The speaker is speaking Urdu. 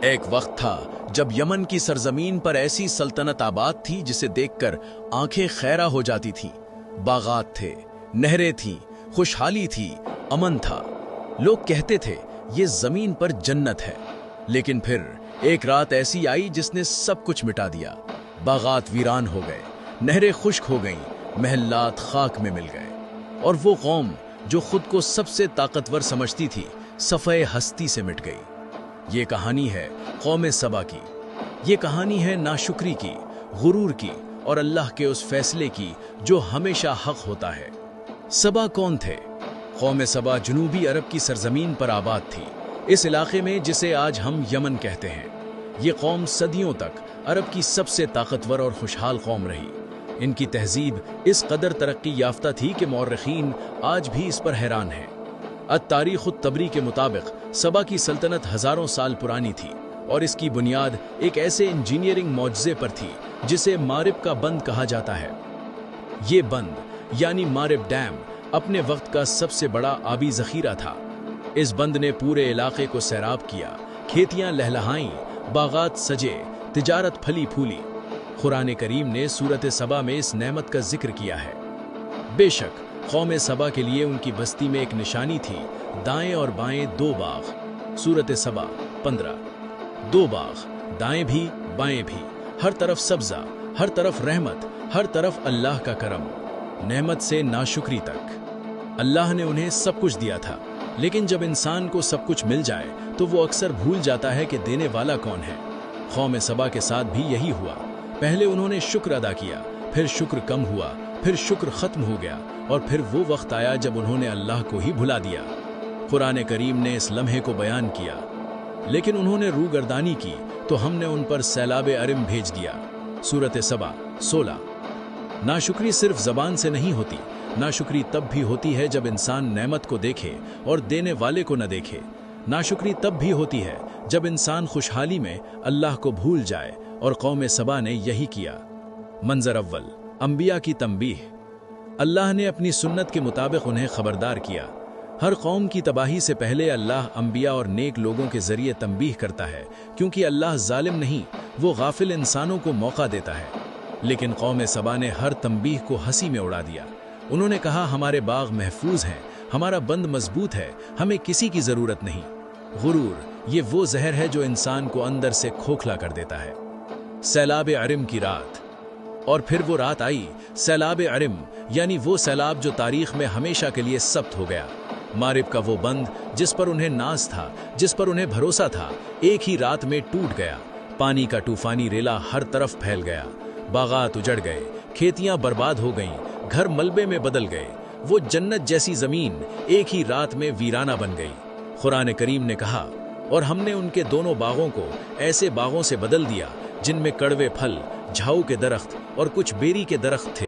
ایک وقت تھا جب یمن کی سرزمین پر ایسی سلطنت آباد تھی جسے دیکھ کر آنکھیں خیرہ ہو جاتی تھیں۔ باغات تھے، نہریں تھیں، خوشحالی تھی، امن تھا۔ لوگ کہتے تھے یہ زمین پر جنت ہے۔ لیکن پھر ایک رات ایسی آئی جس نے سب کچھ مٹا دیا۔ باغات ویران ہو گئے، نہریں خشک ہو گئیں، محلات خاک میں مل گئے، اور وہ قوم جو خود کو سب سے طاقتور سمجھتی تھی صفحۂ ہستی سے مٹ گئی۔ یہ کہانی ہے قوم سبا کی۔ یہ کہانی ہے ناشکری کی، غرور کی، اور اللہ کے اس فیصلے کی جو ہمیشہ حق ہوتا ہے۔ سبا کون تھے؟ قوم سبا جنوبی عرب کی سرزمین پر آباد تھی، اس علاقے میں جسے آج ہم یمن کہتے ہیں۔ یہ قوم صدیوں تک عرب کی سب سے طاقتور اور خوشحال قوم رہی۔ ان کی تہذیب اس قدر ترقی یافتہ تھی کہ مورخین آج بھی اس پر حیران ہیں۔ التاریخ الطبری کے مطابق سبا کی سلطنت ہزاروں سال پرانی تھی، اور اس کی بنیاد ایک ایسے انجینئرنگ معجزے پر تھی جسے مارب کا بند کہا جاتا ہے۔ یہ بند یعنی مارب ڈیم اپنے وقت کا سب سے بڑا آبی ذخیرہ تھا۔ اس بند نے پورے علاقے کو سیراب کیا، کھیتیاں لہلہائیں، باغات سجے، تجارت پھلی پھولی۔ قرآن کریم نے سورۃ سبا میں اس نعمت کا ذکر کیا ہے۔ بے شک قوم سبا کے لیے ان کی بستی میں ایک نشانی تھی، دائیں اور بائیں دو باغ۔ سورۃ سبا 15۔ دو باغ، دائیں بھی بائیں بھی، ہر طرف سبزہ، ہر طرف رحمت، ہر طرف اللہ کا کرم، نعمت سے ناشکری تک۔ اللہ نے انہیں سب کچھ دیا تھا، لیکن جب انسان کو سب کچھ مل جائے تو وہ اکثر بھول جاتا ہے کہ دینے والا کون ہے۔ قوم سبا کے ساتھ بھی یہی ہوا۔ پہلے انہوں نے شکر ادا کیا، پھر شکر کم ہوا، پھر شکر ختم ہو گیا، اور پھر وہ وقت آیا جب انہوں نے اللہ کو ہی بھلا دیا۔ قرآن کریم نے اس لمحے کو بیان کیا۔ لیکن انہوں نے روگردانی کی تو ہم نے ان پر سیلاب ارم بھیج دیا۔ سورۃ سبا 16۔ ناشکری صرف زبان سے نہیں ہوتی، ناشکری تب بھی ہوتی ہے جب انسان نعمت کو دیکھے اور دینے والے کو نہ دیکھے۔ ناشکری تب بھی ہوتی ہے جب انسان خوشحالی میں اللہ کو بھول جائے، اور قوم سبا نے یہی کیا۔ منظر اول، انبیاء کی تنبیہ۔ اللہ نے اپنی سنت کے مطابق انہیں خبردار کیا۔ ہر قوم کی تباہی سے پہلے اللہ انبیاء اور نیک لوگوں کے ذریعے تنبیہ کرتا ہے، کیونکہ اللہ ظالم نہیں، وہ غافل انسانوں کو موقع دیتا ہے۔ لیکن قوم سبا نے ہر تنبیہ کو ہنسی میں اڑا دیا۔ انہوں نے کہا ہمارے باغ محفوظ ہیں، ہمارا بند مضبوط ہے، ہمیں کسی کی ضرورت نہیں۔ غرور یہ وہ زہر ہے جو انسان کو اندر سے کھوکھلا کر دیتا ہے۔ سیلاب ارم کی رات۔ اور پھر وہ رات آئی، سیلاب ارم، یعنی وہ سیلاب جو تاریخ میں ہمیشہ کے لیے ثبت ہو گیا۔ مارب کا وہ بند جس پر انہیں ناز تھا، جس پر انہیں بھروسہ تھا، ایک ہی رات میں ٹوٹ گیا۔ پانی کا طوفانی ریلا ہر طرف پھیل گیا، باغات اجڑ گئے، کھیتیاں برباد ہو گئیں، گھر ملبے میں بدل گئے۔ وہ جنت جیسی زمین ایک ہی رات میں ویرانہ بن گئی۔ قرآن کریم نے کہا، اور ہم نے ان کے دونوں باغوں کو ایسے باغوں سے بدل دیا جن میں کڑوے پھل، جھاؤ کے درخت اور کچھ بیری کے درخت تھے۔